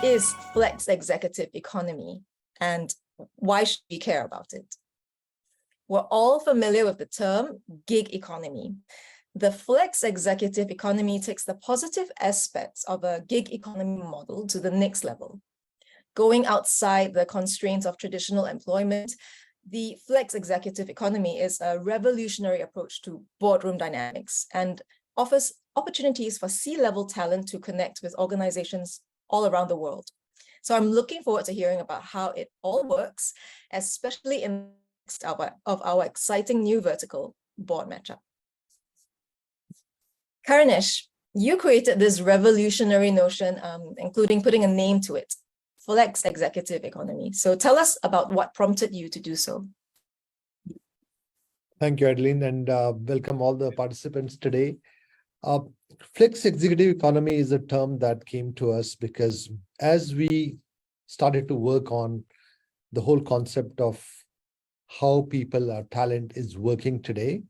is flex executive economy, and why should we care about it? We're all familiar with the term gig economy. The flex executive economy takes the positive aspects of a gig economy model to the next level. Going outside the constraints of traditional employment, the flex executive economy is a revolutionary approach to boardroom dynamics and offers opportunities for C-level talent to connect with organizations all around the world. So I'm looking forward to hearing about how it all works, especially in the context of our exciting new vertical, board matchup. Karunesh, you created this revolutionary notion, including putting a name to it, flex executive economy. So tell us about what prompted you to do so. Thank you, Adeline, and welcome all the participants today. Flex executive economy is a term that came to us because as we started to work on the whole concept of how people, our talent is working today,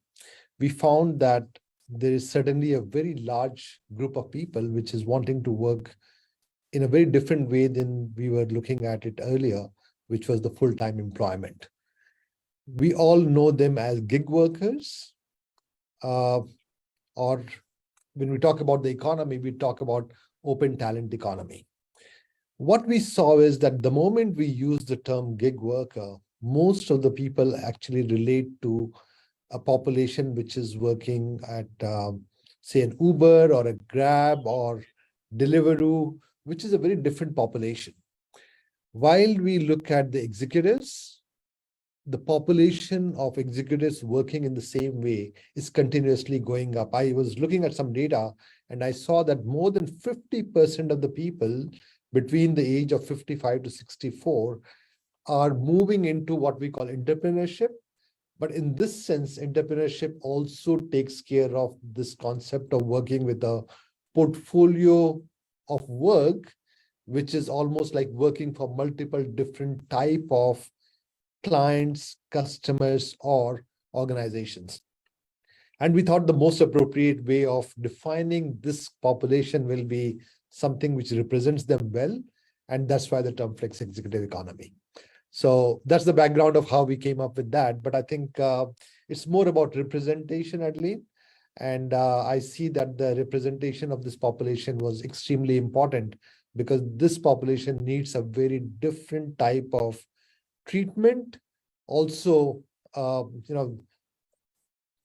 we found that there is certainly a very large group of people which is wanting to work in a very different way than we were looking at it earlier, which was the full-time employment. We all know them as gig workers, or when we talk about the economy, we talk about open talent economy. What we saw is that the moment we use the term gig worker, most of the people actually relate to a population which is working at, say, an Uber or a Grab or Deliveroo, which is a very different population. While we look at the executives, the population of executives working in the same way is continuously going up. I was looking at some data and I saw that more than 50% of the people between the age of 55 to 64 are moving into what we call entrepreneurship. But in this sense, entrepreneurship also takes care of this concept of working with a portfolio of work, which is almost like working for multiple different type of clients, customers, or organizations. And we thought the most appropriate way of defining this population will be something which represents them well. And that's why the term flex executive economy. So that's the background of how we came up with that. But I think it's more about representation, Adeline. And I see that the representation of this population was extremely important because this population needs a very different type of treatment. Also, the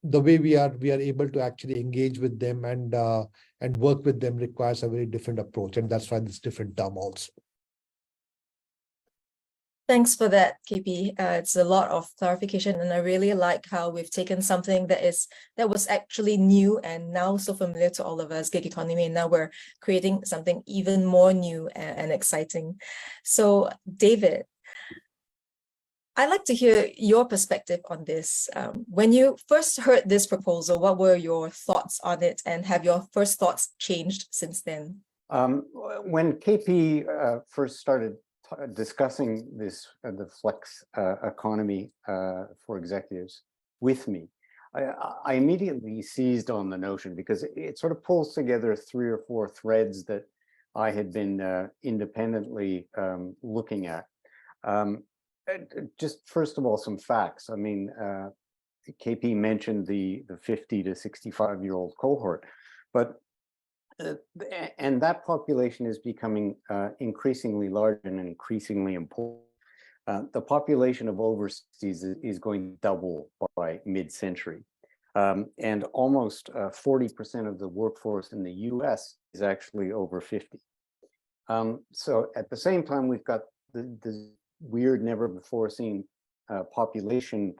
way we are able to actually engage with them and work with them requires a very different approach. And that's why this different term also. Thanks for that, KP. It's a lot of clarification, and I really like how we've taken something that was actually new and now so familiar to all of us, gig economy, and now we're creating something even more new and exciting. So, David, I'd like to hear your perspective on this. When you first heard this proposal, what were your thoughts on it, and have your first thoughts changed since then? When KP first started discussing this, the flex economy for executives with me, I immediately seized on the notion because it sort of pulls together 3 or 4 threads that I had been independently looking at. Just first of all, some facts. I mean, KP mentioned the 50 to 65-year-old cohort, but and that population is becoming increasingly large and increasingly important. The population of over 60s is going to double by mid-century. And almost 40% of the workforce in the US is actually over 50. So at the same time, we've got the weird, never before seen population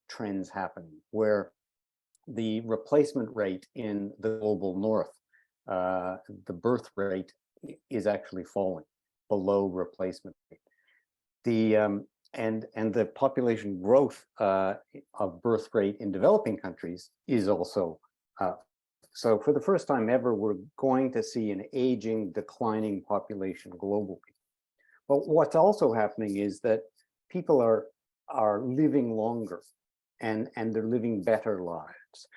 trends happening, where the replacement rate in the global north, the birth rate is actually falling below replacement rate. And the population growth of birth rate in developing countries is also so for the first time ever, we're going to see an aging, declining population globally. But what's also happening is that people are living longer and they're living better lives.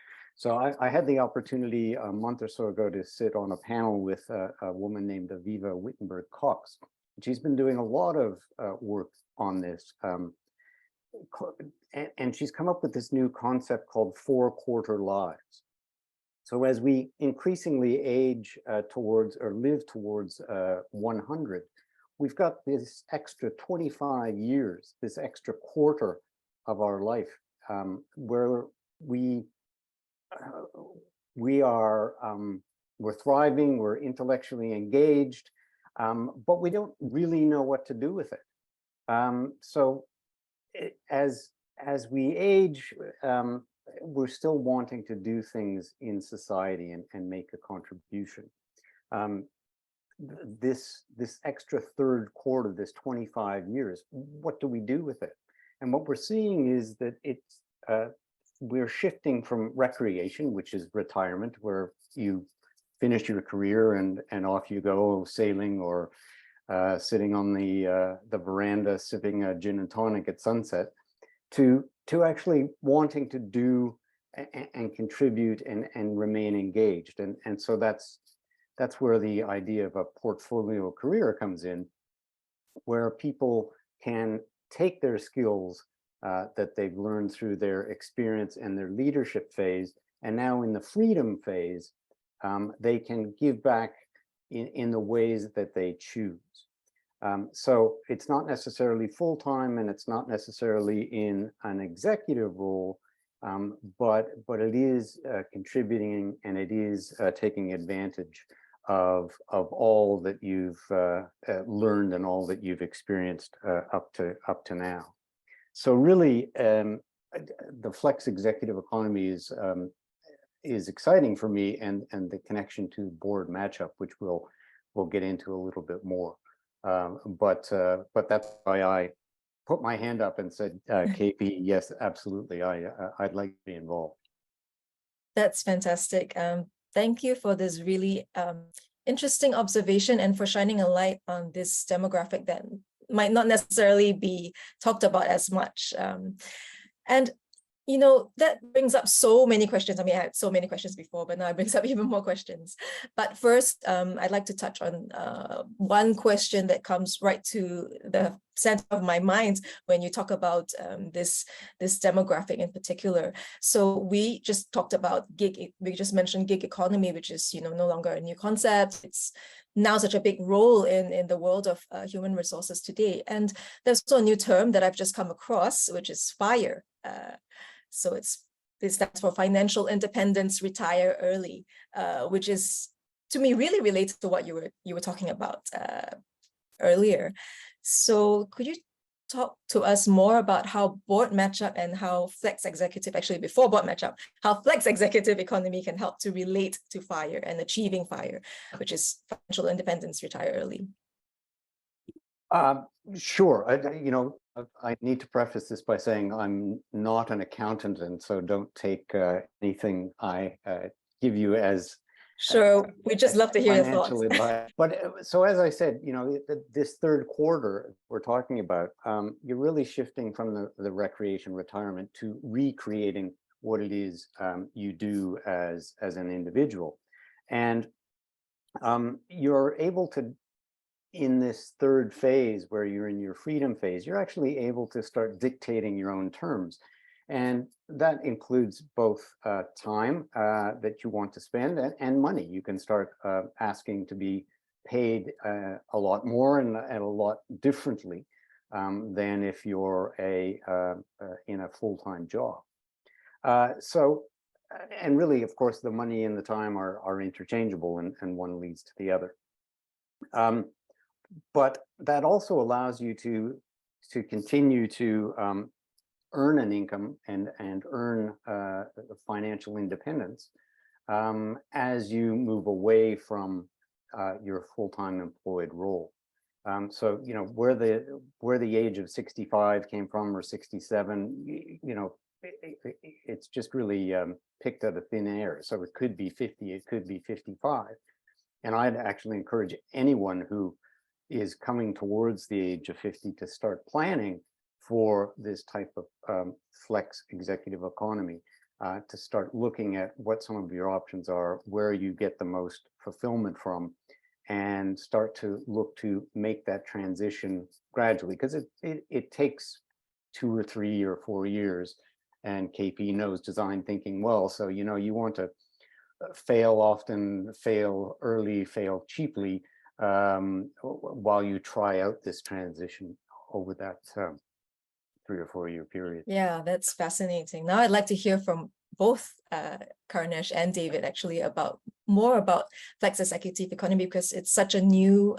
So I had the opportunity a month or so ago to sit on a panel with a woman named Aviva Wittenberg-Cox. She's been doing a lot of work on this. And she's come up with this new concept called 4-quarter lives. So as we increasingly age towards or live towards 100, we've got this extra 25 years, this extra quarter of our life where we're thriving, we're intellectually engaged, but we don't really know what to do with it. As we age, we're still wanting to do things in society and make a contribution. This extra third quarter, this 25 years, what do we do with it? And what we're seeing is that we're shifting from recreation, which is retirement, where you finish your career and off you go sailing or sitting on the veranda sipping a gin and tonic at sunset, to actually wanting to do and contribute and remain engaged. And so that's where the idea of a portfolio career comes in, where people can take their skills that they've learned through their experience and their leadership phase, and now in the freedom phase, they can give back in the ways that they choose. So it's not necessarily full-time, and it's not necessarily in an executive role, but it is contributing, and it is taking advantage of all that you've learned and all that you've experienced up to now. So really, the flex executive economy is exciting for me, and the connection to board matchup, which we'll get into a little bit more. But that's why I put my hand up and said, KP, yes, absolutely, I'd like to be involved. That's fantastic. Thank you for this really interesting observation and for shining a light on this demographic that might not necessarily be talked about as much. And you know, that brings up so many questions. I mean, I had so many questions before, but now it brings up even more questions. But first, I'd like to touch on one question that comes right to the center of my mind when you talk about this demographic in particular. So we just talked about we just mentioned gig economy, which is, you know, no longer a new concept. It's now such a big role in the world of human resources today. And there's also a new term that I've just come across, which is FIRE. So it stands for financial independence, retire early, which is, to me, really related to what you were talking about earlier. So could you talk to us more about how board matchup and how flex executive, actually before board matchup, how flex executive economy can help to relate to FIRE and achieving FIRE, which is financial independence, retire early? Sure. I need to preface this by saying I'm not an accountant, and so don't take anything I give you as sure. We just love to hear your thoughts. Advice. But so as I said, you know, this third quarter we're talking about, you're really shifting from the recreation retirement to recreating what it is you do as an individual, and you're able to, in this third phase where you're in your freedom phase, you're actually able to start dictating your own terms. And that includes both time that you want to spend and money. You can start asking to be paid a lot more and a lot differently than if you're in a full-time job. And really, of course, the money and the time are interchangeable, and one leads to the other. But that also allows you to continue to earn an income and earn financial independence as you move away from your full-time employed role. So, you know, where the age of 65 came from, or 67, you know, it's just really picked out of thin air. So it could be 50, it could be 55. And I'd actually encourage anyone who is coming towards the age of 50 to start planning for this type of flex executive economy, to start looking at what some of your options are, where you get the most fulfillment from, and start to look to make that transition gradually, because it takes 2 or 3 or 4 years, and KP knows design thinking well. So, you know, you want to fail often, fail early, fail cheaply, while you try out this transition over that 3 or 4 year period. Yeah, that's fascinating. Now I'd like to hear from both Karunesh and David actually more about flex executive economy, because it's such a new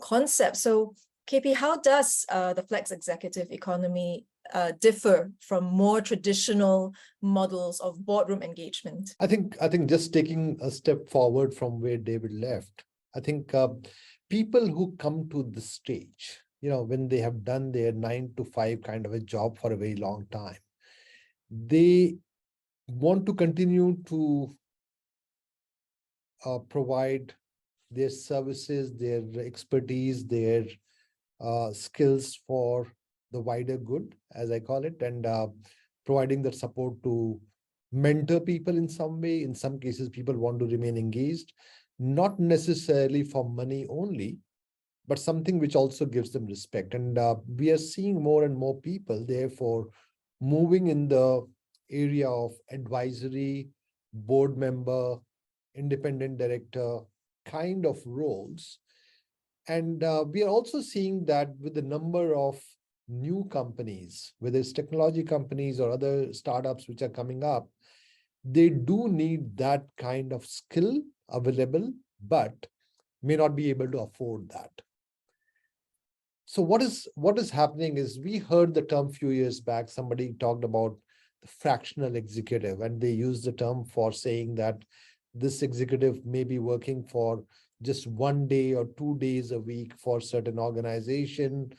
concept. So KP, how does the flex executive economy differ from more traditional models of boardroom engagement? I think just taking a step forward from where David left, I think people who come to the stage, you know, when they have done their 9 to 5 kind of a job for a very long time, they want to continue to provide their services, their expertise, their skills for the wider good, as I call it, and providing that support to mentor people in some way. In some cases, people want to remain engaged, not necessarily for money only, but something which also gives them respect. And we are seeing more and more people, therefore, moving in the area of advisory, board member, independent director kind of roles. And we are also seeing that with the number of new companies, whether it's technology companies or other startups which are coming up, they do need that kind of skill available, but may not be able to afford that. So what is happening is, we heard the term a few years back, somebody talked about the fractional executive, and they used the term for saying that this executive may be working for just 1 day or 2 days a week for certain organization,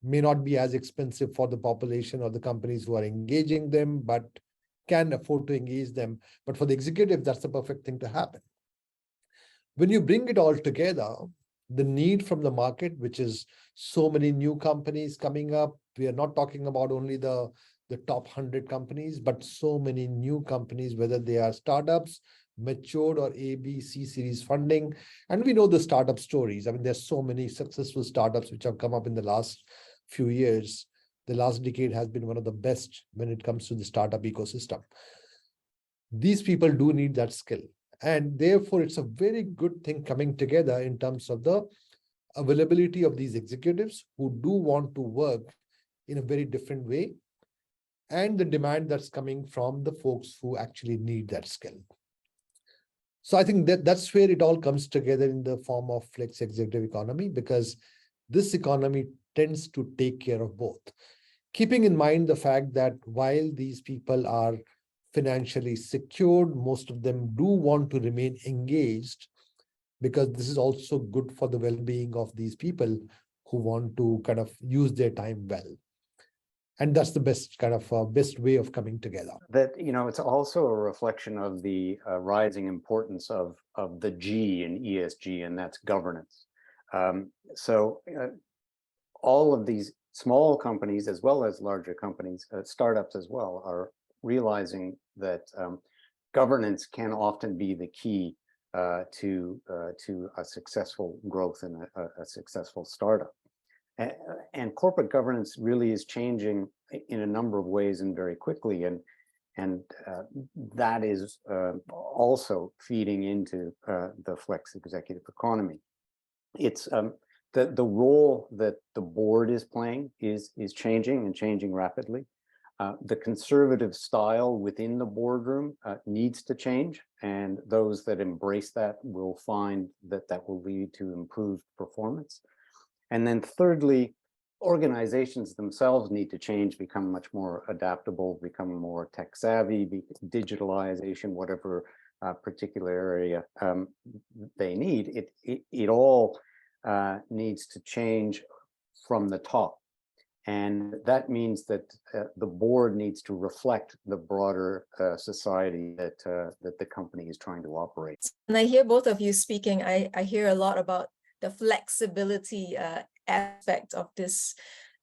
may not be as expensive for the population or the companies who are engaging them, but can afford to engage them. But for the executive, that's the perfect thing to happen. When you bring it all together, the need from the market, which is so many new companies coming up, we are not talking about only the top 100 companies, but so many new companies, whether they are startups, matured or A, B, C series funding. And we know the startup stories. I mean, there's so many successful startups which have come up in the last few years. The last decade has been one of the best when it comes to the startup ecosystem. These people do need that skill. And therefore, it's a very good thing coming together in terms of the availability of these executives who do want to work in a very different way, and the demand that's coming from the folks who actually need that skill. So I think that's where it all comes together in the form of flex executive economy, because this economy tends to take care of both. Keeping in mind the fact that while these people are financially secured, most of them do want to remain engaged, because this is also good for the well-being of these people who want to kind of use their time well. And that's the best kind of best way of coming together. That, you know, it's also a reflection of the rising importance of the G in ESG, and that's governance. So all of these small companies, as well as larger companies, startups as well, are realizing that governance can often be the key to a successful growth and a successful startup. And corporate governance really is changing in a number of ways and very quickly, and that is also feeding into the flex executive economy. It's the role that the board is playing is changing, and changing rapidly. The conservative style within the boardroom needs to change, and those that embrace that will find that that will lead to improved performance. And then thirdly, organizations themselves need to change, become much more adaptable, become more tech savvy, digitalization, whatever particular area they need. It all needs to change from the top. And that means that the board needs to reflect the broader society that the company is trying to operate. And I hear both of you speaking, I hear a lot about the flexibility aspect of this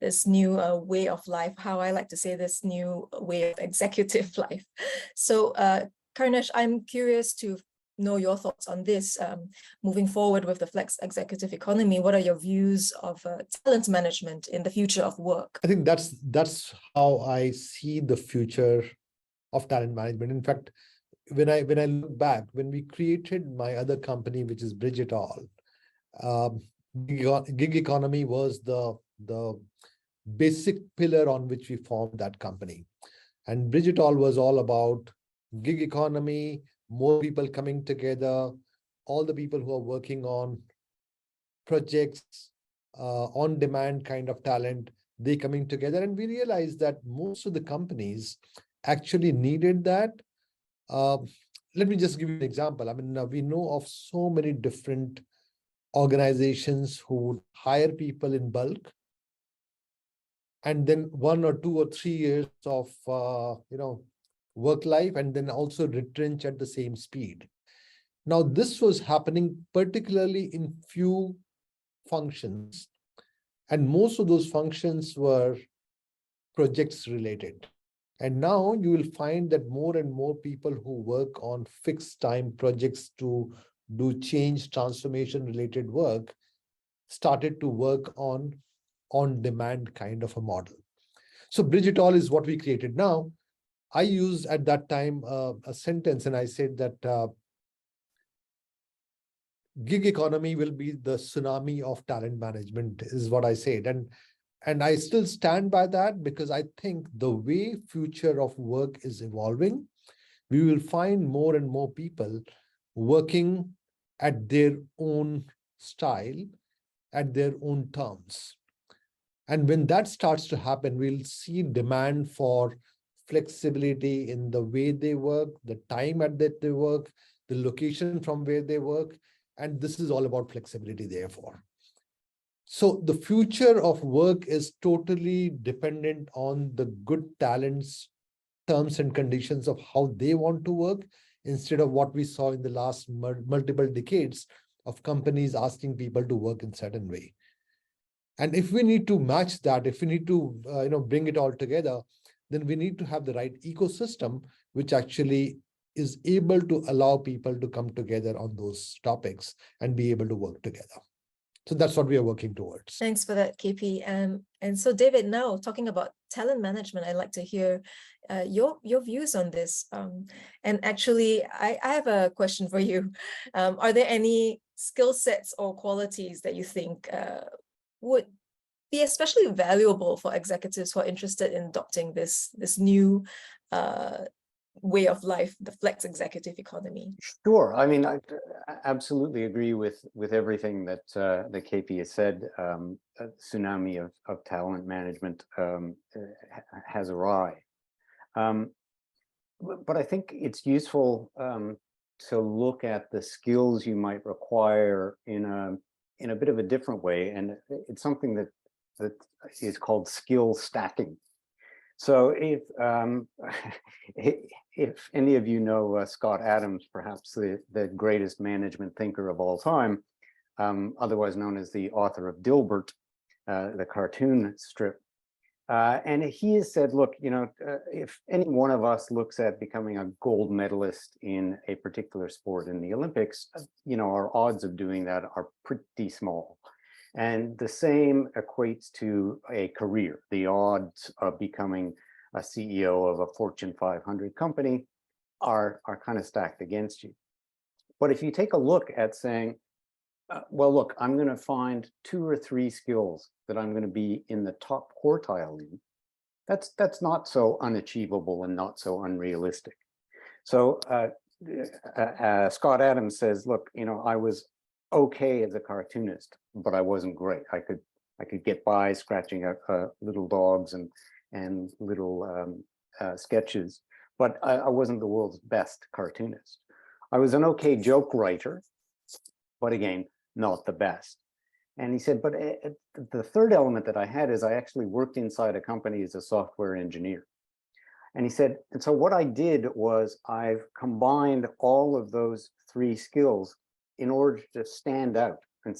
this new way of life, how I like to say this new way of executive life. So Karunesh, I'm curious to know your thoughts on this. Moving forward with the flex executive economy, what are your views of talent management in the future of work? I think that's how I see the future of talent management. In fact, when I look back, when we created my other company, which is Bridge It All, gig economy was the basic pillar on which we formed that company. And Bridge It All was all about gig economy, more people coming together, all the people who are working on projects, on-demand kind of talent, they coming together. And we realized that most of the companies actually needed that. Let me just give you an example. I mean, we know of so many different organizations who would hire people in bulk, and then 1 or 2 or 3 years of work life, and then also retrench at the same speed. Now, this was happening particularly in few functions, and most of those functions were projects related. And now you will find that more and more people who work on fixed time projects to do change transformation related work started to work on demand kind of a model. So Bridge It All is what we created. Now, I used at that time a sentence, and I said that gig economy will be the tsunami of talent management, is what I said. And I still stand by that, because I think the way future of work is evolving, we will find more and more people working at their own style, at their own terms. And when that starts to happen, we'll see demand for flexibility in the way they work, the time at that they work, the location from where they work. And this is all about flexibility, therefore. So the future of work is totally dependent on the good talents, terms and conditions of how they want to work, instead of what we saw in the last multiple decades of companies asking people to work in certain way. And if we need to match that, if we need to bring it all together, then we need to have the right ecosystem, which actually is able to allow people to come together on those topics and be able to work together. So that's what we are working towards. Thanks for that, KP. And so, David, now talking about talent management, I'd like to hear your views on this. And actually, I have a question for you. Are there any skill sets or qualities that you think would be especially valuable for executives who are interested in adopting this new way of life, the flex executive economy? Sure. I mean, I absolutely agree with everything that that KP has said. A tsunami of talent management has arrived. But I think it's useful to look at the skills you might require in a bit of a different way, and it's something that is called skill stacking. So if any of you know Scott Adams, perhaps the greatest management thinker of all time, otherwise known as the author of Dilbert, the cartoon strip, and he has said, look, if any one of us looks at becoming a gold medalist in a particular sport in the Olympics, our odds of doing that are pretty small. And the same equates to a career. The odds of becoming a CEO of a Fortune 500 company are kind of stacked against you. But if you take a look at saying, well, look, I'm going to find 2 or 3 skills that I'm going to be in the top quartile in, that's not so unachievable and not so unrealistic. So Scott Adams says, look, I was okay as a cartoonist, but I wasn't great. I could get by scratching little dogs and little sketches, but I wasn't the world's best cartoonist. I was an okay joke writer, but again, not the best. And he said, but the third element that I had is I actually worked inside a company as a software engineer. And he said, and so what I did was I've combined all of those 3 skills in order to stand out from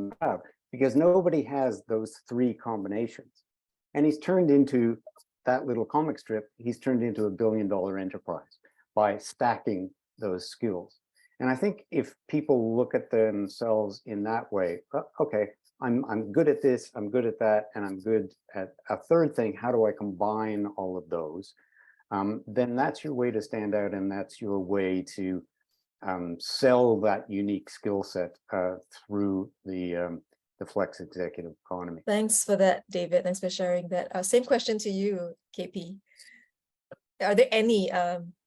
the crowd. because nobody has those three combinations. And he's turned into that little comic strip, he's turned into a billion-dollar enterprise by stacking those skills. And I think if people look at themselves in that way, okay, I'm good at this, I'm good at that, and I'm good at a third thing, how do I combine all of those? Then that's your way to stand out, and that's your way to sell that unique skill set through the flex executive economy. Thanks for that, David. Thanks for sharing that. Same question to you, KP. Are there any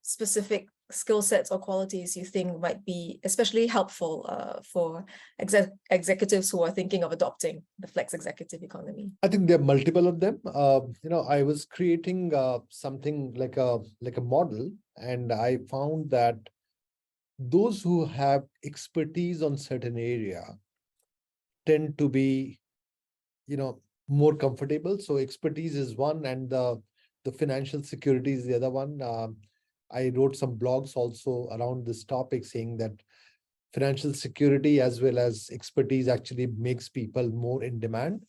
specific skill sets or qualities you think might be especially helpful for executives who are thinking of adopting the flex executive economy? I think there are multiple of them. I was creating something like a model, and I found that those who have expertise on certain area tend to be, more comfortable. So expertise is one, and the financial security is the other one. I wrote some blogs also around this topic saying that financial security as well as expertise actually makes people more in demand.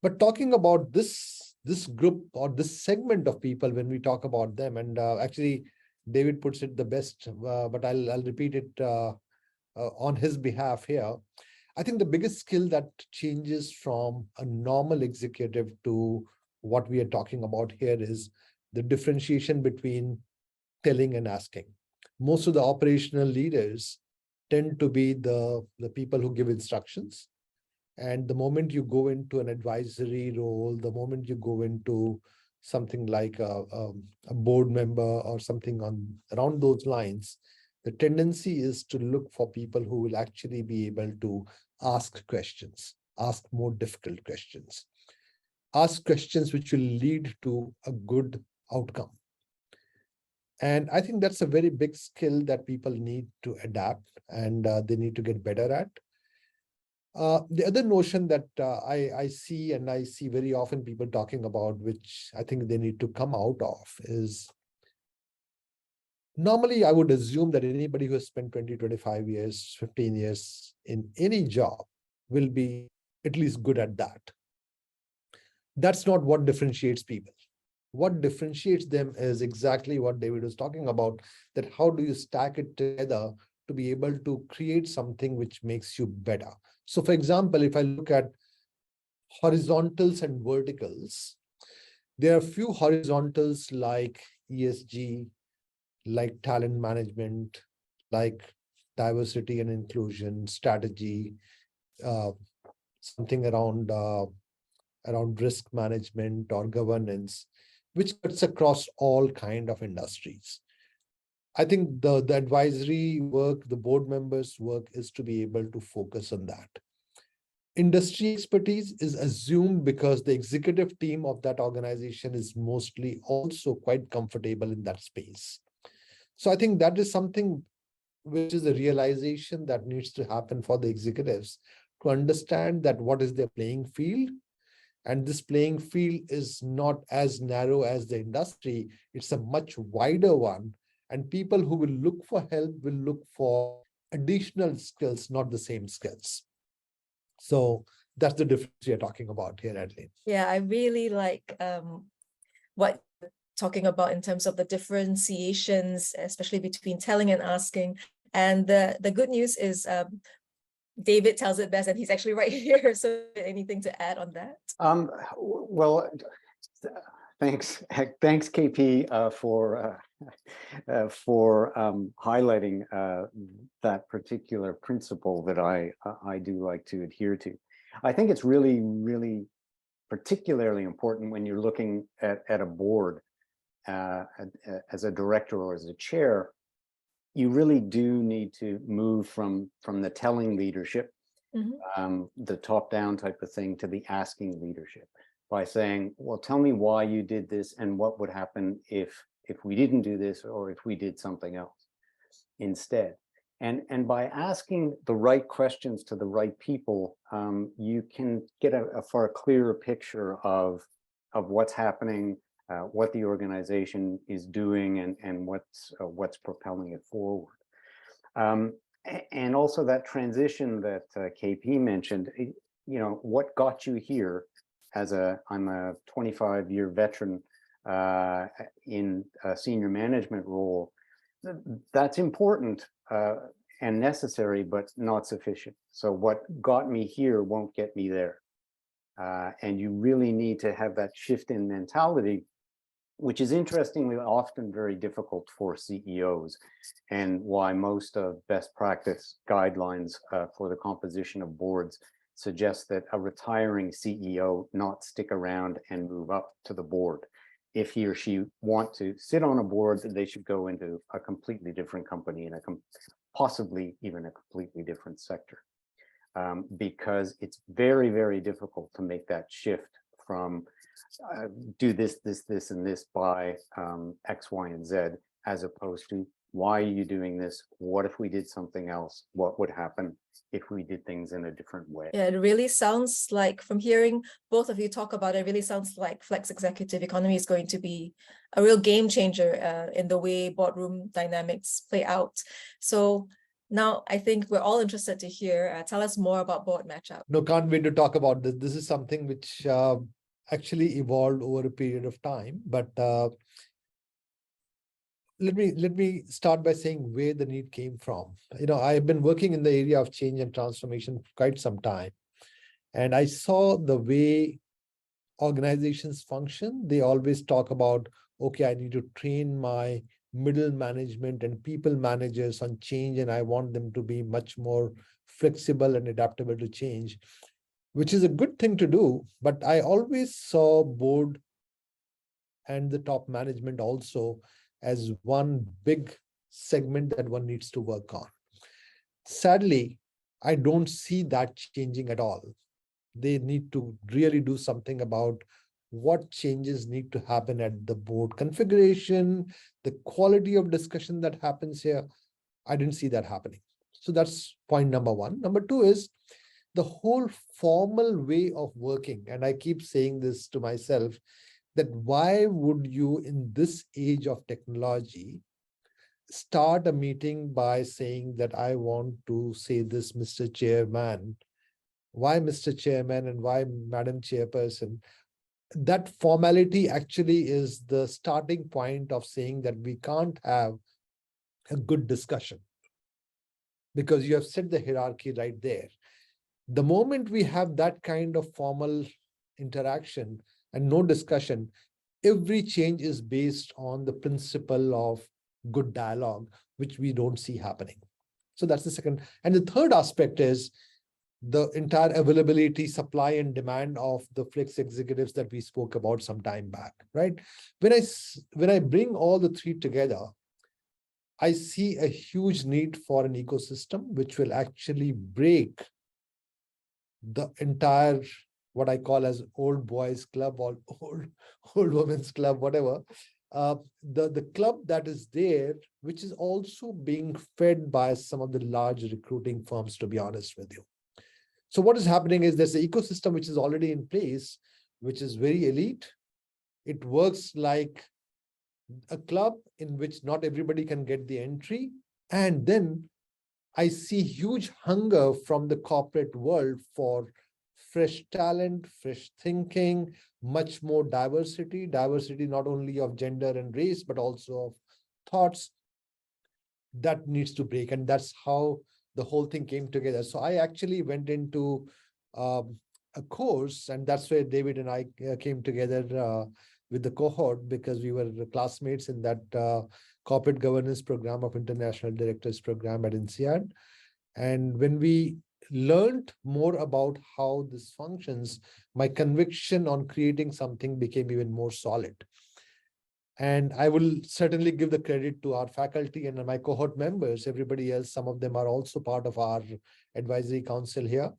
But talking about this group or this segment of people, when we talk about them, and actually David puts it the best, but I'll repeat it on his behalf here. I think the biggest skill that changes from a normal executive to what we are talking about here is the differentiation between telling and asking. Most of the operational leaders tend to be the people who give instructions. And the moment you go into an advisory role, the moment you go into something like a board member or something around those lines, the tendency is to look for people who will actually be able to ask questions, ask more difficult questions, ask questions which will lead to a good outcome. And I think that's a very big skill that people need to adapt, and they need to get better at. The other notion that I see, and I see very often people talking about, which I think they need to come out of, is normally I would assume that anybody who has spent 20, 25 years, 15 years in any job will be at least good at that. That's not what differentiates people. What differentiates them is exactly what David was talking about, that how do you stack it together to be able to create something which makes you better. So for example, if I look at horizontals and verticals, there are a few horizontals like ESG, like talent management, like diversity and inclusion strategy, something around risk management or governance, which cuts across all kind of industries. I think the advisory work, the board members' work is to be able to focus on that. Industry expertise is assumed because the executive team of that organization is mostly also quite comfortable in that space. So I think that is something which is a realization that needs to happen for the executives to understand that what is their playing field. And this playing field is not as narrow as the industry. It's a much wider one. And people who will look for help will look for additional skills, not the same skills. So that's the difference we are talking about here, Adeline. Yeah, I really like what you're talking about in terms of the differentiations, especially between telling and asking. And the good news is David tells it best, and he's actually right here. So anything to add on that? Well, thanks, KP, for highlighting that particular principle that I do like to adhere to. I think it's really, really particularly important when you're looking at a board as a director or as a chair. You really do need to move from the telling leadership, the top-down type of thing, to the asking leadership, by saying, well, tell me why you did this and what would happen if we didn't do this, or if we did something else instead. And by asking the right questions to the right people, you can get a far clearer picture of what's happening, what the organization is doing, and what's propelling it forward. And also that transition that KP mentioned, you know, what got you here I'm a 25-year veteran in a senior management role. That's important and necessary, but not sufficient. So what got me here won't get me there. And you really need to have that shift in mentality, which is interestingly often very difficult for CEOs, and why most of best practice guidelines for the composition of boards suggest that a retiring CEO not stick around and move up to the board. If he or she want to sit on a board, they should go into a completely different company in possibly even a completely different sector. Because it's very, very difficult to make that shift from do this, and this by X, Y, and Z, as opposed to why are you doing this? What if we did something else? What would happen if we did things in a different way? Yeah, it really sounds like, from hearing both of you talk about it, it really sounds like flex executive economy is going to be a real game changer in the way boardroom dynamics play out. So now I think we're all interested to hear, tell us more about board matchup. No, can't wait to talk about this. This is something which actually evolved over a period of time, but let me start by saying where the need came from. I've been working in the area of change and transformation for quite some time, and I saw the way organizations function. They always talk about, okay, I need to train my middle management and people managers on change, and I want them to be much more flexible and adaptable to change, which is a good thing to do. But I always saw board and the top management also as one big segment that one needs to work on. Sadly, I don't see that changing at all. They need to really do something about what changes need to happen at the board configuration, the quality of discussion that happens here. I didn't see that happening. So that's point number one. Number two is the whole formal way of working. And I keep saying this to myself, that why would you, in this age of technology, start a meeting by saying that I want to say this, Mr. Chairman? Why Mr. Chairman and why Madam Chairperson? That formality actually is the starting point of saying that we can't have a good discussion, because you have set the hierarchy right there. The moment we have that kind of formal interaction and no discussion, every change is based on the principle of good dialogue, which we don't see happening. So that's the second. And the third aspect is the entire availability, supply and demand of the flex executives that we spoke about some time back, right? When I bring all the three together, I see a huge need for an ecosystem which will actually break the entire, what I call as old boys club or old women's club, whatever. The club that is there, which is also being fed by some of the large recruiting firms, to be honest with you. So what is happening is there's an ecosystem which is already in place, which is very elite. It works like a club in which not everybody can get the entry. And then I see huge hunger from the corporate world for fresh talent, fresh thinking, much more diversity not only of gender and race, but also of thoughts. That needs to break. And that's how the whole thing came together. So I actually went into a course, and that's where David and I came together with the cohort, because we were classmates in that corporate governance program of International Directors Program at INSEAD. And when we learned more about how this functions, my conviction on creating something became even more solid. And I will certainly give the credit to our faculty and my cohort members, everybody else. Some of them are also part of our advisory council here,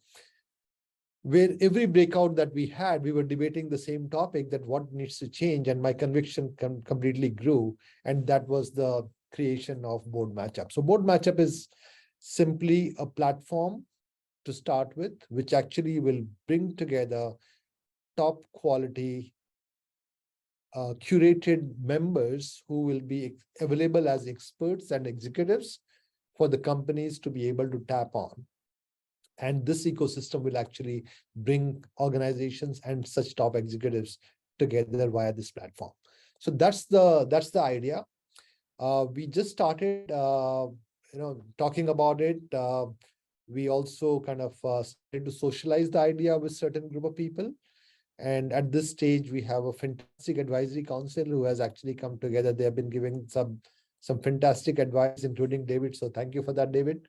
where every breakout that we had, we were debating the same topic, that what needs to change. And my conviction completely grew. And that was the creation of Board Matchup. So Board Matchup is simply a platform to start with, which actually will bring together top quality curated members who will be available as experts and executives for the companies to be able to tap on. And this ecosystem will actually bring organizations and such top executives together via this platform. So that's the idea. We just started, talking about it. We also kind of started to socialize the idea with certain group of people. And at this stage, we have a fantastic advisory council who has actually come together. They have been giving some fantastic advice, including David. So thank you for that, David.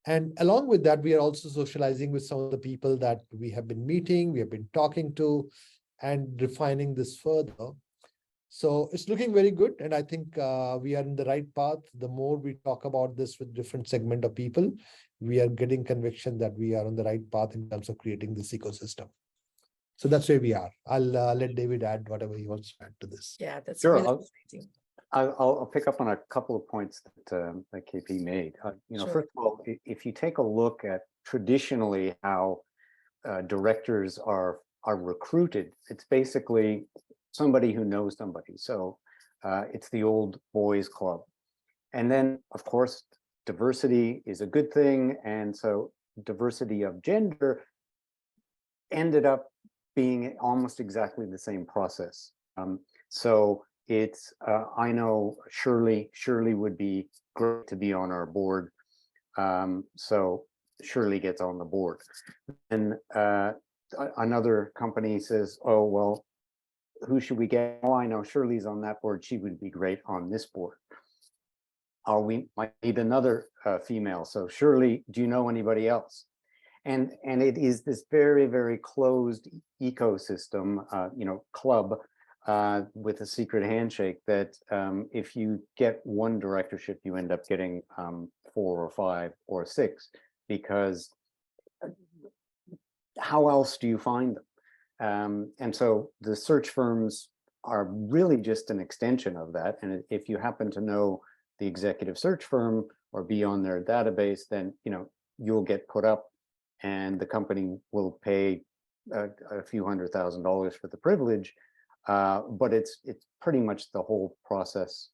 And along with that, we are also socializing with some of the people that we have been meeting, we have been talking to, and refining this further. So it's looking very good. And I think we are in the right path. The more we talk about this with different segment of people, we are getting conviction that we are on the right path in terms of creating this ecosystem. So that's where we are. I'll let David add whatever he wants to add to this. Yeah, that's Sure, really exciting. I'll pick up on a couple of points that KP made. Sure. First of all, if you take a look at traditionally how directors are recruited, it's basically somebody who knows somebody. So it's the old boys club. And then, of course, diversity is a good thing. And so diversity of gender ended up being almost exactly the same process. So it's, I know Shirley would be great to be on our board. So Shirley gets on the board. And another company says, oh, well, who should we get? Oh, I know Shirley's on that board. She would be great on this board. We might need another female. So Shirley, do you know anybody else? And it is this very, very closed ecosystem, club with a secret handshake that if you get one directorship, you end up getting 4 or 5 or 6, because how else do you find them? And so the search firms are really just an extension of that. And if you happen to know the executive search firm or be on their database, then you'll get put up, and the company will pay a few $100,000 for the privilege. But it's pretty much the whole process,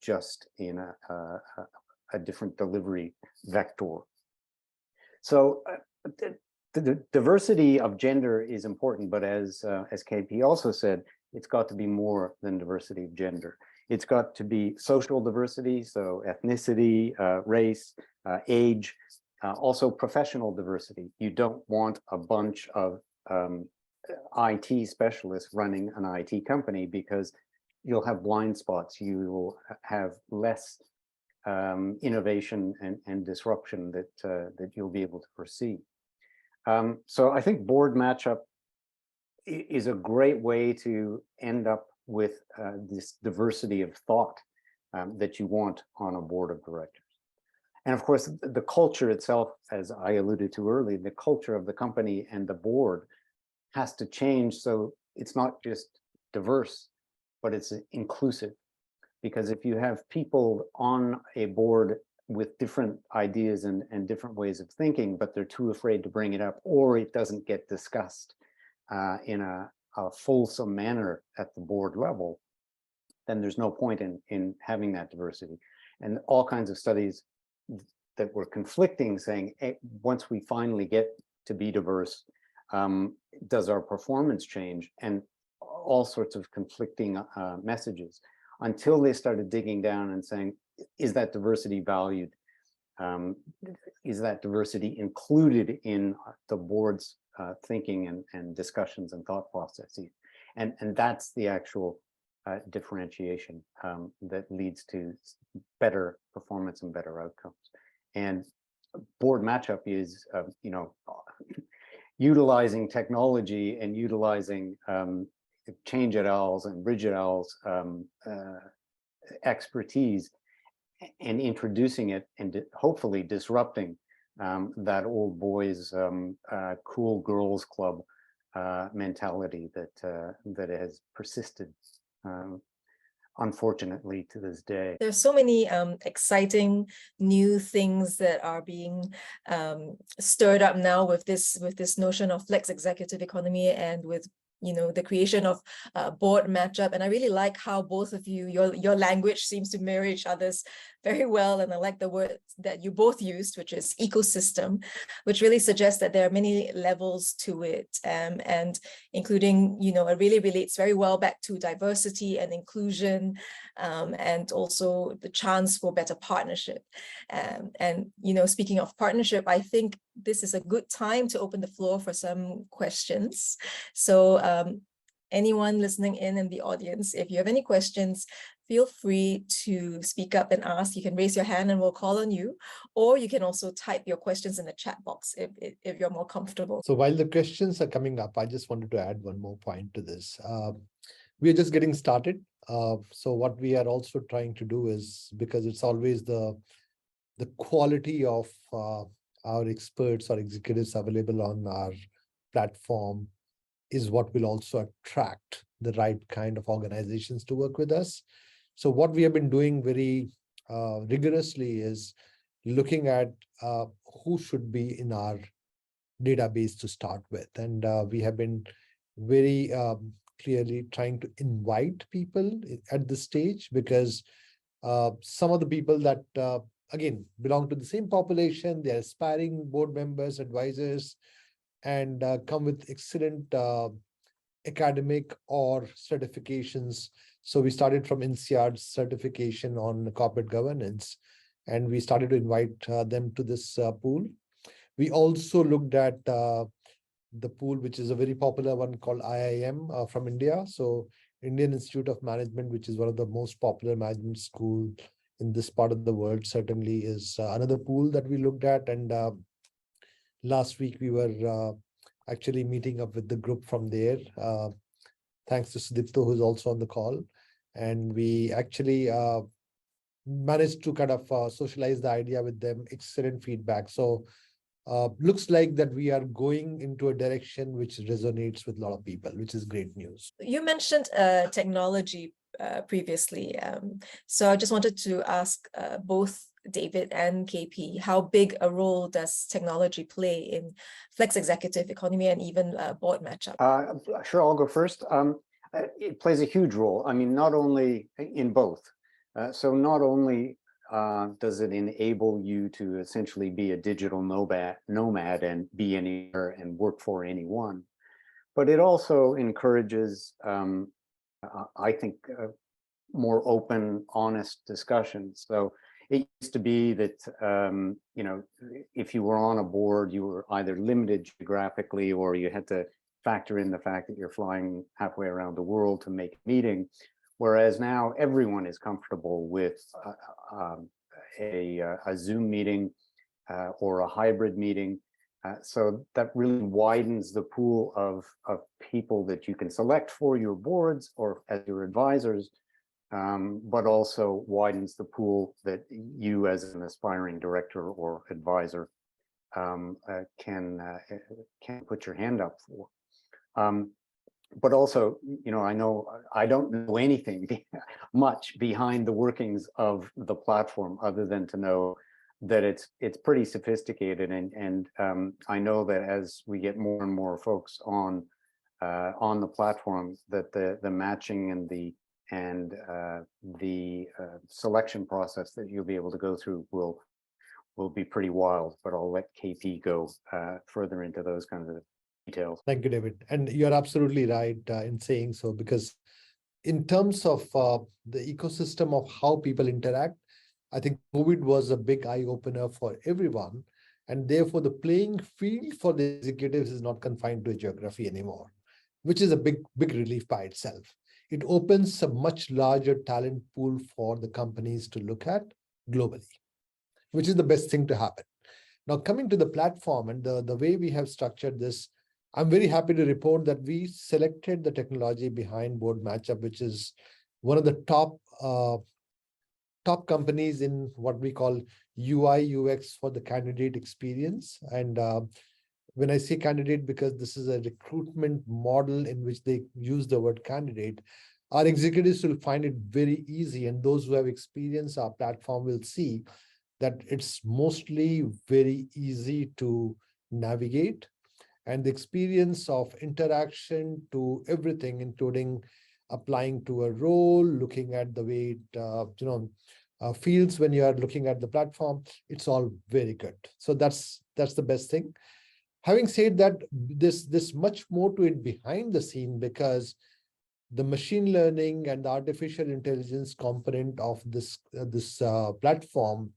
just in a different delivery vector. So the diversity of gender is important, but as KP also said, it's got to be more than diversity of gender. It's got to be social diversity, so ethnicity, race, age, also professional diversity. You don't want a bunch of IT specialists running an IT company, because you'll have blind spots. You will have less innovation and disruption that you'll be able to foresee. So I think board matchup is a great way to end up with this diversity of thought that you want on a board of directors. And of course, the culture itself, as I alluded to earlier, the culture of the company and the board has to change. So it's not just diverse, but it's inclusive. Because if you have people on a board with different ideas and different ways of thinking, but they're too afraid to bring it up, or it doesn't get discussed in a fulsome manner at the board level, then there's no point in having that diversity. And all kinds of studies that were conflicting, saying, hey, once we finally get to be diverse, does our performance change? And all sorts of conflicting messages, until they started digging down and saying, is that diversity valued? Is that diversity included in the board's thinking and discussions and thought processes? And that's the actual differentiation that leads to better performance and better outcomes. And board matchup is, utilizing technology and utilizing change et al.'s and Bridge et al.'s expertise, and introducing it and hopefully disrupting that old boys cool girls club mentality that has persisted, unfortunately, to this day. There's so many exciting new things that are being stirred up now with this notion of flex executive economy, and with the creation of board matchup. And I really like how both of you, your language seems to mirror each other's very well. And I like the word that you both used, which is ecosystem, which really suggests that there are many levels to it. And including, it really relates very well back to diversity and inclusion, and also the chance for better partnership. And speaking of partnership, I think this is a good time to open the floor for some questions. So anyone listening in the audience, if you have any questions, feel free to speak up and ask. You can raise your hand and we'll call on you, or you can also type your questions in the chat box if you're more comfortable. So while the questions are coming up, I just wanted to add one more point to this. We are just getting started. So what we are also trying to do is, because it's always the quality of our experts or executives available on our platform is what will also attract the right kind of organizations to work with us. So what we have been doing very rigorously is looking at who should be in our database to start with. And we have been very clearly trying to invite people at this stage, because some of the people that, again, belong to the same population, they're aspiring board members, advisors, and come with excellent academic or certifications. So we started from INSEAD's certification on corporate governance, and we started to invite them to this pool. We also looked at the pool, which is a very popular one called IIM from India. So Indian Institute of Management, which is one of the most popular management school in this part of the world, certainly is another pool that we looked at. And last week we were actually meeting up with the group from there, thanks to Sudipto, who's also on the call. And we actually managed to kind of socialize the idea with them. Excellent feedback. So looks like that we are going into a direction which resonates with a lot of people, which is great news. You mentioned technology previously. So I just wanted to ask both David and KP, how big a role does technology play in flex executive economy and even board matchup? Sure, I'll go first. It plays a huge role. I mean, not only in both. So not only does it enable you to essentially be a digital nomad and be anywhere and work for anyone, but it also encourages, I think, more open, honest discussions. So it used to be that, if you were on a board, you were either limited geographically or you had to factor in the fact that you're flying halfway around the world to make a meeting. Whereas now everyone is comfortable with a Zoom meeting or a hybrid meeting. So that really widens the pool of people that you can select for your boards or as your advisors, but also widens the pool that you as an aspiring director or advisor can put your hand up for. But also, I know I don't know anything much behind the workings of the platform other than to know that it's pretty sophisticated, and I know that as we get more and more folks on the platform, that the matching and the selection process that you'll be able to go through will be pretty wild. But I'll let KP go further into those kinds of details. Thank you, David. And you're absolutely right in saying so, because in terms of the ecosystem of how people interact, I think COVID was a big eye-opener for everyone. And therefore, the playing field for the executives is not confined to a geography anymore, which is a big relief by itself. It opens a much larger talent pool for the companies to look at globally, which is the best thing to happen. Now, coming to the platform and the way we have structured this, I'm very happy to report that we selected the technology behind Board Matchup, which is one of the top companies in what we call UI UX for the candidate experience. And when I say candidate, because this is a recruitment model in which they use the word candidate, our executives will find it very easy. And those who have experienced our platform will see that it's mostly very easy to navigate. and the experience of interaction to everything, including applying to a role, looking at the way it feels when you are looking at the platform. It's all very good. So that's the best thing. Having said that, this much more to it behind the scene, because the machine learning and the artificial intelligence component of this platform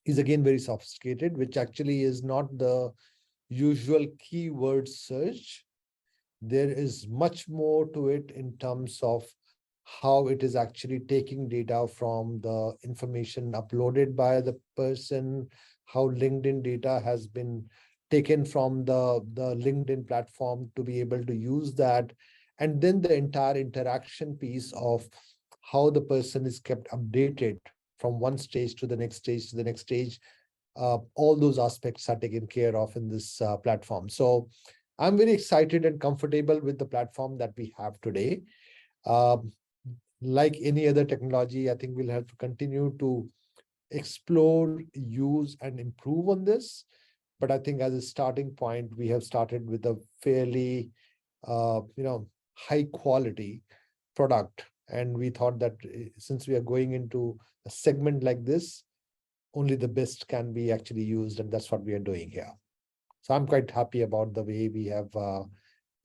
is again very sophisticated, which actually is not the usual keyword search. There is much more to it in terms of how it is actually taking data from the information uploaded by the person, how LinkedIn data has been taken from the LinkedIn platform to be able to use that, and then the entire interaction piece of how the person is kept updated from one stage to the next stage to the next stage. All those aspects are taken care of in this platform. So I'm very excited and comfortable with the platform that we have today. Like any other technology, I think we'll have to continue to explore, use, and improve on this. But I think as a starting point, we have started with a fairly, high quality product. And we thought that since we are going into a segment like this, only the best can be actually used. And that's what we are doing here. So I'm quite happy about the way we have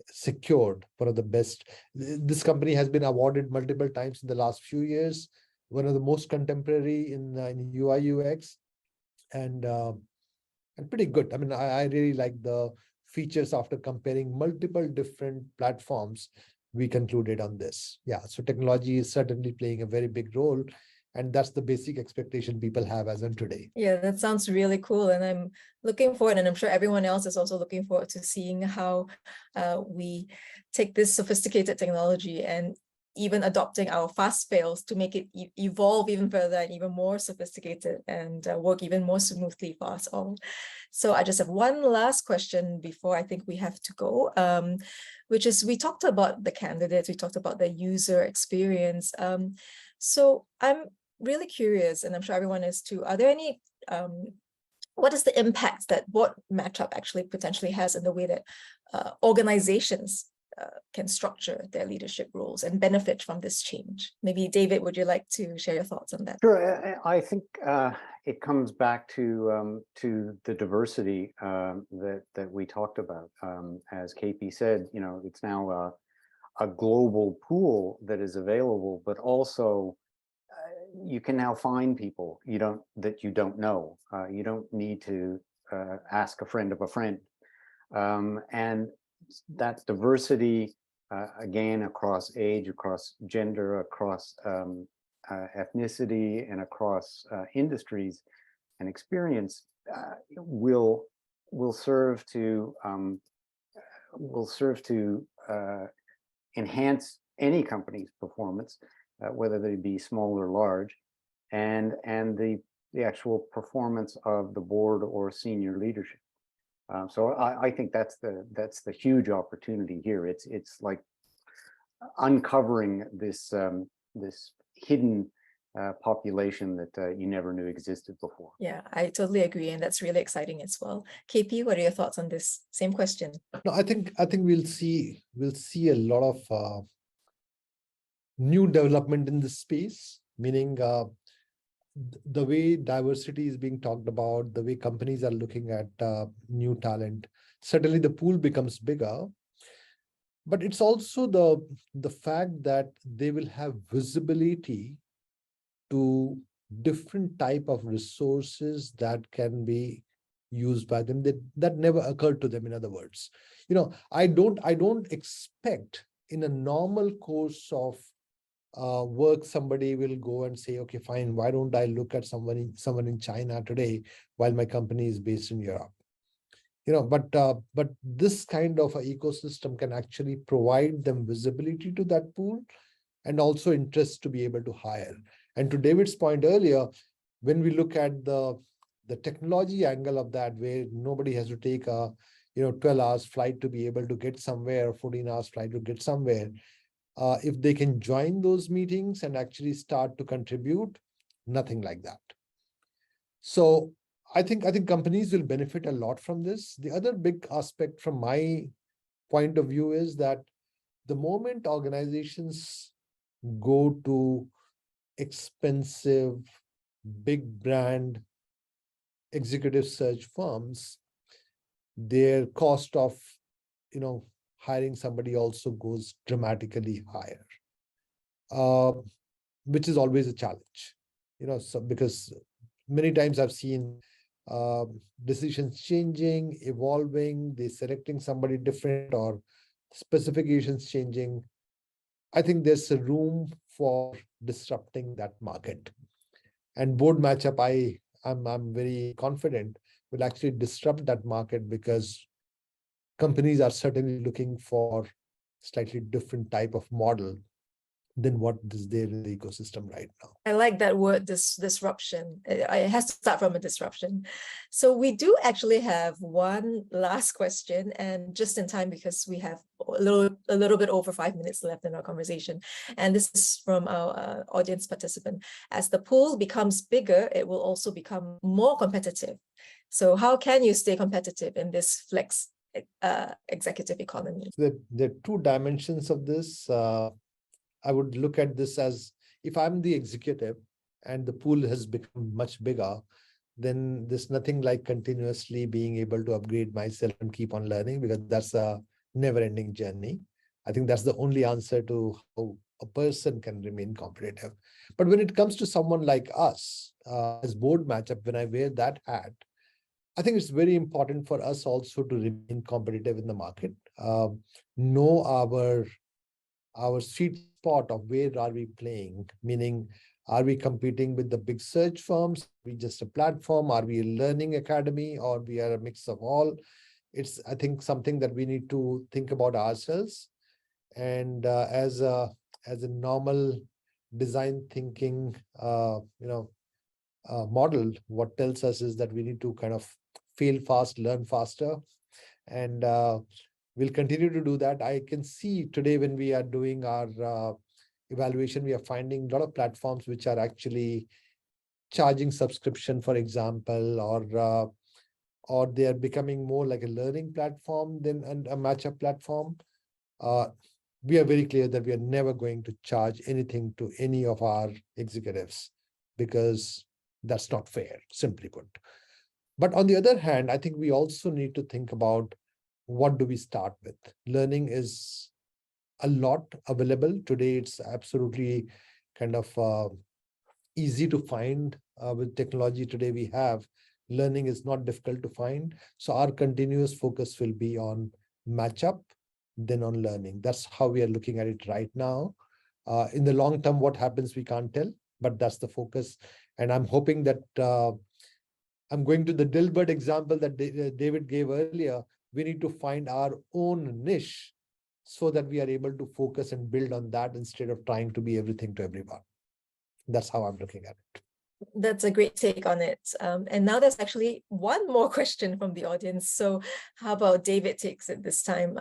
secured one of the best. This company has been awarded multiple times in the last few years, one of the most contemporary in UI UX, and pretty good. I mean, I really like the features after comparing multiple different platforms. We concluded on this. Yeah, so technology is certainly playing a very big role. And that's the basic expectation people have as of today. Yeah, that sounds really cool. And I'm looking forward, and I'm sure everyone else is also looking forward to seeing how we take this sophisticated technology and even adopting our fast fails to make it evolve even further and even more sophisticated and work even more smoothly for us all. So I just have one last question before I think we have to go, which is, we talked about the candidates, we talked about the user experience. So I'm really curious, and I'm sure everyone is too, are there any, what is the impact that board matchup actually potentially has in the way that organizations can structure their leadership roles and benefit from this change? Maybe David, would you like to share your thoughts on that? Sure. I think it comes back to the diversity that we talked about. As KP said, it's now a global pool that is available, but also you can now find people that you don't know. You don't need to ask a friend of a friend, and that diversity, again, across age, across gender, across ethnicity, and across industries and experience, will serve to enhance any company's performance, whether they be small or large, and the actual performance of the board or senior leadership. So I think that's the huge opportunity here. It's like uncovering this hidden population that you never knew existed before. Yeah, I totally agree, and that's really exciting as well. KP, what are your thoughts on this same question? No, I think we'll see a lot of new development in this space, meaning the way diversity is being talked about, the way companies are looking at new talent. Certainly the pool becomes bigger, but it's also the fact that they will have visibility to different type of resources that can be used by them that never occurred to them. In other words, I don't expect in a normal course of work, somebody will go and say, okay, fine, why don't I look at someone in China today while my company is based in Europe? But this kind of an ecosystem can actually provide them visibility to that pool and also interest to be able to hire. And to David's point earlier, when we look at the technology angle of that, where nobody has to take a 12 hours flight to be able to get somewhere, 14 hours flight to get somewhere, if they can join those meetings and actually start to contribute, nothing like that. So I think companies will benefit a lot from this. The other big aspect from my point of view is that the moment organizations go to expensive, big brand executive search firms, their cost of, hiring somebody also goes dramatically higher, which is always a challenge. So because many times I've seen decisions changing, evolving, they selecting somebody different or specifications changing. I think there's a room for disrupting that market. And board matchup, I'm very confident will actually disrupt that market, because companies are certainly looking for slightly different type of model than what is there in the ecosystem right now. I like that word, disruption. It has to start from a disruption. So we do actually have one last question, and just in time because we have a little bit over 5 minutes left in our conversation. And this is from our audience participant. As the pool becomes bigger, it will also become more competitive. So how can you stay competitive in this flex executive economy? There are two dimensions of this. I would look at this as, if I'm the executive and the pool has become much bigger, then there's nothing like continuously being able to upgrade myself and keep on learning, because that's a never-ending journey. I think that's the only answer to how a person can remain competitive. But when it comes to someone like us, as board matchup, when I wear that hat, I think it's very important for us also to remain competitive in the market, know our sweet spot of where are we playing, meaning, are we competing with the big search firms? Are we just a platform? Are we a learning academy, or we are a mix of all? It's, I think, something that we need to think about ourselves. And as a normal design thinking, model, what tells us is that we need to kind of fail fast, learn faster, and we'll continue to do that. I can see today when we are doing our evaluation, we are finding a lot of platforms which are actually charging subscription, for example, or they are becoming more like a learning platform than a matchup platform. We are very clear that we are never going to charge anything to any of our executives, because that's not fair, simply put. But on the other hand, I think we also need to think about, what do we start with? Learning is a lot available today. It's absolutely kind of easy to find with technology today we have. Learning is not difficult to find. So our continuous focus will be on matchup, then on learning. That's how we are looking at it right now. In the long term, what happens, we can't tell, but that's the focus. And I'm hoping that I'm going to the Dilbert example that David gave earlier. We need to find our own niche so that we are able to focus and build on that instead of trying to be everything to everyone. That's how I'm looking at it. That's a great take on it. And now there's actually one more question from the audience. So how about David takes it this time?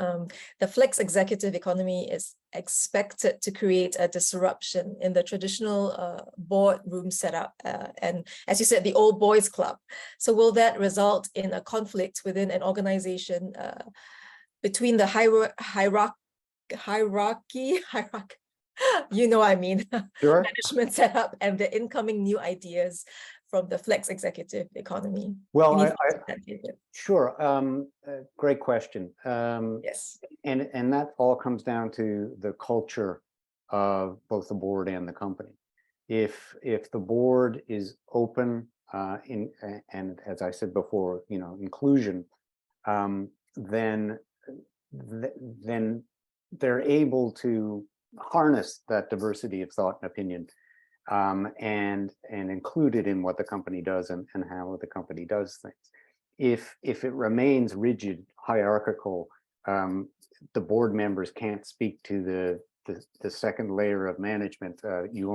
The flex executive economy is expected to create a disruption in the traditional boardroom setup. And as you said, the old boys club. So will that result in a conflict within an organization between the hierarchy, you know what I mean, Sure. management setup and the incoming new ideas from the flex executive economy? Well, sure. Great question. Yes. And that all comes down to the culture of both the board and the company. If the board is open and as I said before, inclusion, then they're able to harness that diversity of thought and opinion and include it in what the company does and how the company does things. If it remains rigid, hierarchical, the board members can't speak to the second layer of management. You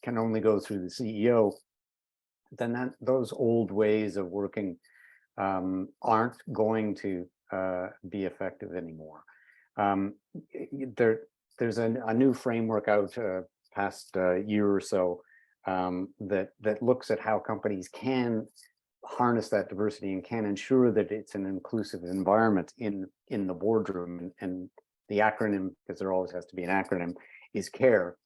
can only go through the CEO. Then those old ways of working aren't going to be effective anymore. There's a new framework out past year or so that looks at how companies can harness that diversity and can ensure that it's an inclusive environment in the boardroom. And the acronym, because there always has to be an acronym, is CARE.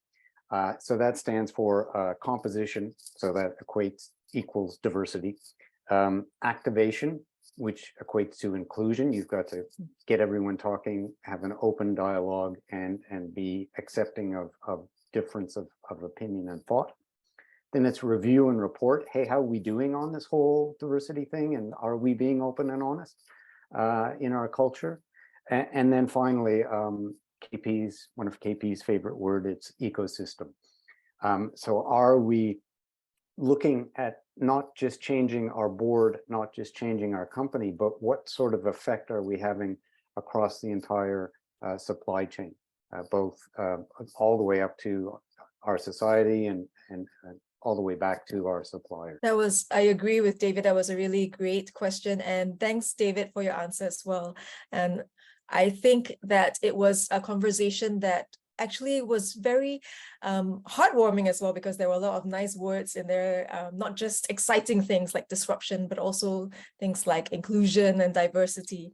So that stands for composition, so that equals diversity. Activation, which equates to inclusion. You've got to get everyone talking, have an open dialogue, and be accepting of difference of opinion and thought. Then it's review and report. Hey, how are we doing on this whole diversity thing? And are we being open and honest in our culture? And then finally, one of KP's favorite word, it's ecosystem. So are we looking at not just changing our board, not just changing our company, but what sort of effect are we having across the entire supply chain, both all the way up to our society and all the way back to our suppliers? I agree with David. That was a really great question. And thanks, David, for your answer as well. And I think that it was a conversation that actually was very heartwarming as well, because there were a lot of nice words in there, not just exciting things like disruption, but also things like inclusion and diversity.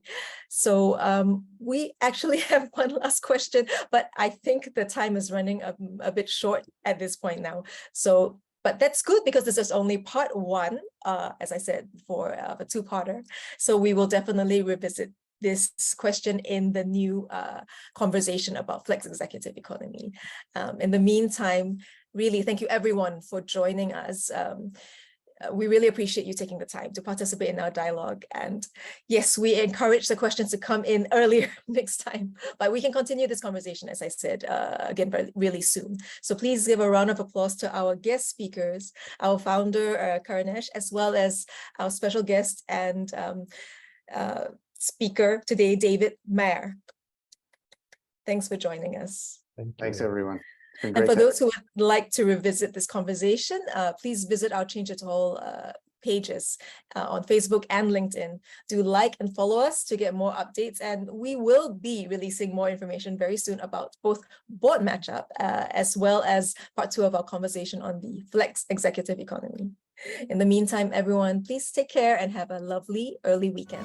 So we actually have one last question, but I think the time is running a bit short at this point now. So, but that's good, because this is only part one, as I said, for a two-parter. So we will definitely revisit this question in the new conversation about flex executive economy. In the meantime, really thank you everyone for joining us. We really appreciate you taking the time to participate in our dialogue. And yes, we encourage the questions to come in earlier next time, but we can continue this conversation, as I said, again, really soon. So please give a round of applause to our guest speakers, our founder, Karunesh, as well as our special guest and speaker today, David Mair. Thanks for joining us. Thanks, everyone. And for those who would like to revisit this conversation, please visit our Change It All pages on Facebook and LinkedIn. Do like and follow us to get more updates. And we will be releasing more information very soon about both board matchup as well as part 2 of our conversation on the flex executive economy. In the meantime, everyone, please take care and have a lovely early weekend.